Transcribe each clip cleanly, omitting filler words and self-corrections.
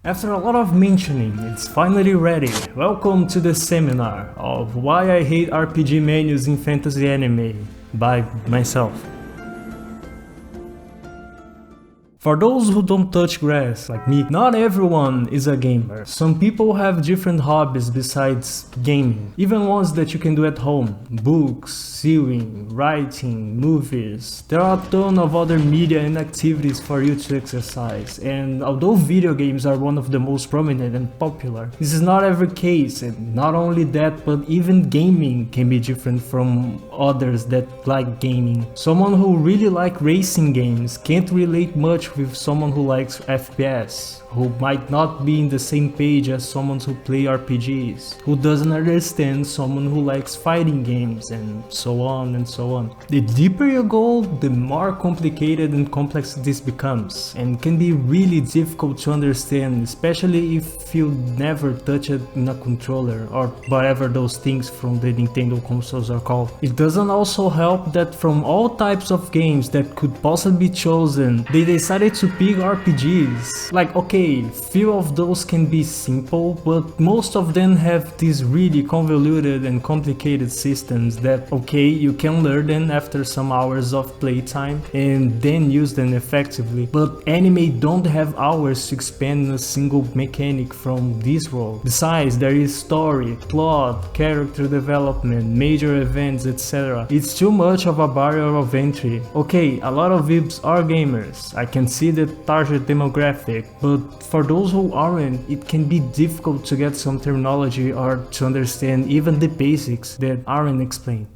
After a lot of mentioning, it's finally ready. Welcome to the seminar of Why I Hate RPG Menus in Fantasy Anime by myself. For those who don't touch grass, like me, not everyone is a gamer. Some people have different hobbies besides gaming, even ones that you can do at home. Books, sewing, writing, movies. There are a ton of other media and activities for you to exercise, and although video games are one of the most prominent and popular, this is not every case, and not only that, but even gaming can be different from others that like gaming. Someone who really likes racing games can't relate much with someone who likes FPS, who might not be in the same page as someone who play RPGs, who doesn't understand someone who likes fighting games, and so on and so on. The deeper you go, the more complicated and complex this becomes, and can be really difficult to understand, especially if you never touch it in a controller or whatever those things from the Nintendo consoles are called. It doesn't also help that from all types of games that could possibly be chosen, they decided to pick RPGs. Like, okay, few of those can be simple, but most of them have these really convoluted and complicated systems that, okay, you can learn them after some hours of playtime and then use them effectively, but anime don't have hours to expand a single mechanic from this world. Besides, there is story, plot, character development, major events, etc. It's too much of a barrier of entry. Okay, a lot of VIPs are gamers, I can see the target demographic, but for those who aren't, it can be difficult to get some terminology or to understand even the basics that aren't explained.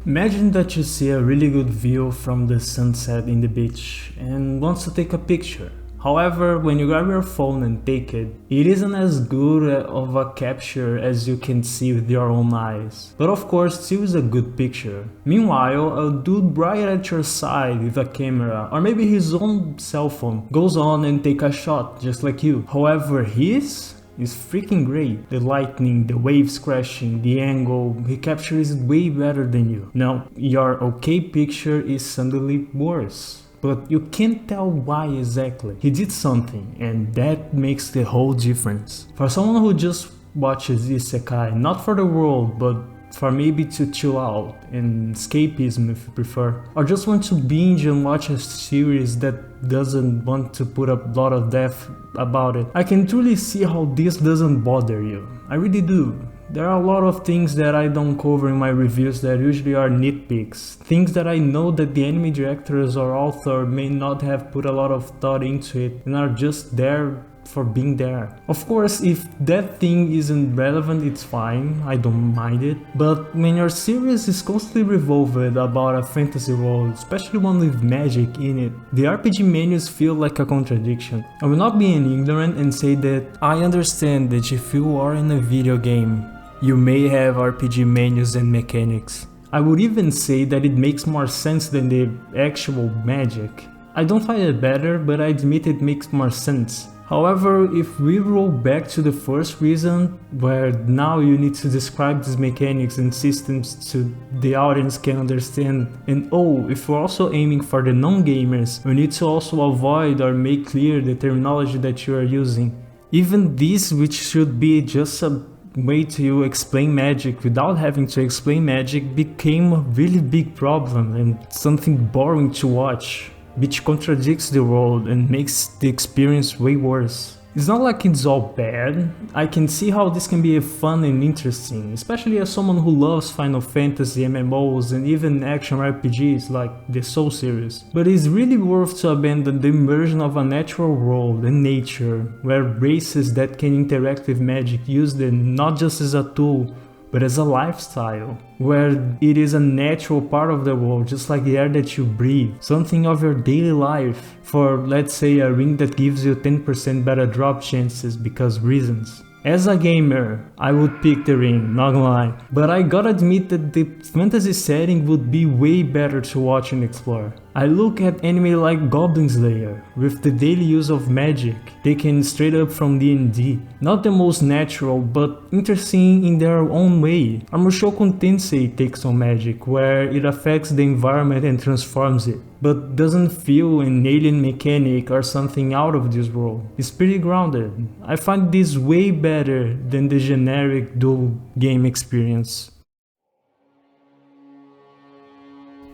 Imagine that you see a really good view from the sunset in the beach and want to take a picture. However, when you grab your phone and take it, it isn't as good of a capture as you can see with your own eyes. But of course, still is a good picture. Meanwhile, a dude right at your side with a camera, or maybe his own cell phone, goes on and take a shot just like you. However, his is freaking great. The lightning, the waves crashing, the angle, he captures it way better than you. Now, your okay picture is suddenly worse, but you can't tell why exactly. He did something, and that makes the whole difference. For someone who just watches isekai, not for the world, but for maybe to chill out and escapism if you prefer, or just want to binge and watch a series that doesn't want to put a lot of depth about it, I can truly see how this doesn't bother you. I really do. There are a lot of things that I don't cover in my reviews that usually are nitpicks, things that I know that the anime directors or author may not have put a lot of thought into it and are just there for being there. Of course, if that thing isn't relevant, it's fine, I don't mind it. But when your series is constantly revolved about a fantasy world, especially one with magic in it, the RPG menus feel like a contradiction. I will not be ignorant and say that I understand that if you are in a video game, you may have RPG menus and mechanics. I would even say that it makes more sense than the actual magic. I don't find it better, but I admit it makes more sense. However, if we roll back to the first reason, where now you need to describe these mechanics and systems so the audience can understand, and oh, if we're also aiming for the non-gamers, we need to also avoid or make clear the terminology that you are using. Even this, which should be just a way to explain magic without having to explain magic, became a really big problem and something boring to watch, which contradicts the world and makes the experience way worse. It's not like it's all bad. I can see how this can be fun and interesting, especially as someone who loves Final Fantasy, MMOs, and even action RPGs like the Soul series. But it's really worth to abandon the immersion of a natural world and nature, where races that can interact with magic use them not just as a tool, but as a lifestyle, where it is a natural part of the world, just like the air that you breathe, something of your daily life, for let's say a ring that gives you 10% better drop chances because reasons. As a gamer, I would pick the ring, not gonna lie, but I gotta admit that the fantasy setting would be way better to watch and explore. I look at anime like Goblin Slayer, with the daily use of magic, taken straight up from D&D. Not the most natural, but interesting in their own way. A Mushoku Tensei takes on magic, where it affects the environment and transforms it, but doesn't feel an alien mechanic or something out of this world. It's pretty grounded. I find this way better than the generic dual game experience.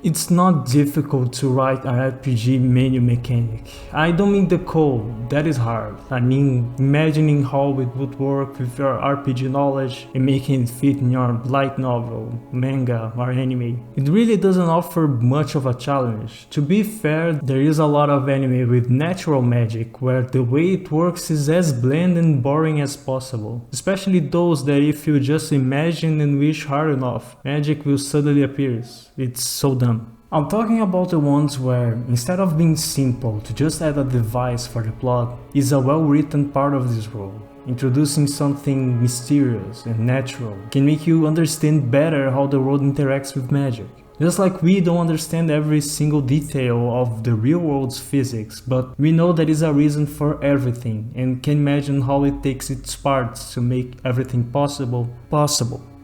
It's not difficult to write an RPG menu mechanic. I don't mean the code, that is hard. I mean imagining how it would work with your RPG knowledge and making it fit in your light novel, manga or anime. It really doesn't offer much of a challenge. To be fair, there is a lot of anime with natural magic where the way it works is as bland and boring as possible. Especially those that if you just imagine and wish hard enough, magic will suddenly appear. It's so dumb. I'm talking about the ones where, instead of being simple to just add a device for the plot, is a well-written part of this world. Introducing something mysterious and natural can make you understand better how the world interacts with magic. Just like we don't understand every single detail of the real world's physics, but we know there is a reason for everything and can imagine how it takes its parts to make everything possible.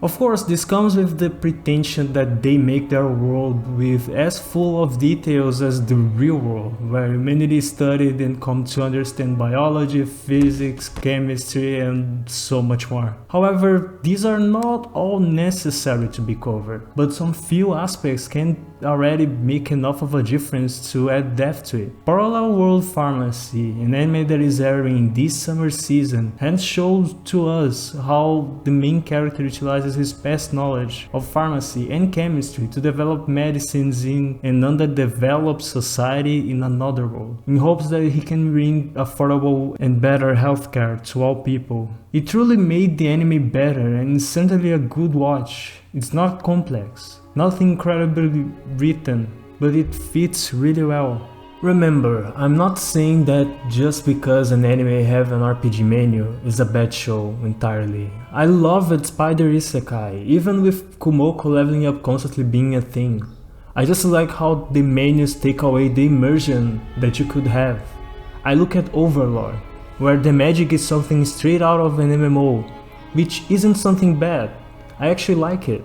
Of course, this comes with the pretension that they make their world with as full of details as the real world, where humanity studied and come to understand biology, physics, chemistry, and so much more. However, these are not all necessary to be covered, but some few aspects can already make enough of a difference to add depth to it. Parallel World Pharmacy, an anime that is airing this summer season, and shows to us how the main character utilizes his past knowledge of pharmacy and chemistry to develop medicines in an underdeveloped society in another world, in hopes that he can bring affordable and better healthcare to all people. It truly made the anime better and is certainly a good watch. It's not complex, not incredibly written, but it fits really well. Remember, I'm not saying that just because an anime have an RPG menu is a bad show entirely. I love its Spider Isekai, even with Kumoko leveling up constantly being a thing. I just like how the menus take away the immersion that you could have. I look at Overlord, where the magic is something straight out of an MMO, which isn't something bad. I actually like it.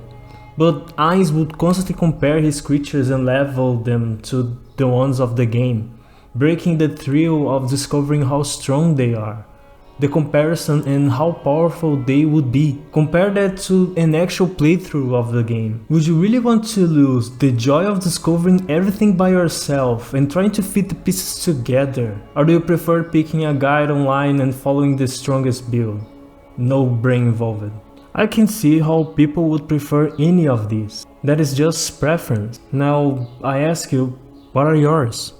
But Ainz would constantly compare his creatures and level them to the ones of the game, breaking the thrill of discovering how strong they are, the comparison and how powerful they would be. Compare that to an actual playthrough of the game. Would you really want to lose the joy of discovering everything by yourself and trying to fit the pieces together? Or do you prefer picking a guide online and following the strongest build? No brain involved. I can see how people would prefer any of these. That is just preference. Now, I ask you, what are yours?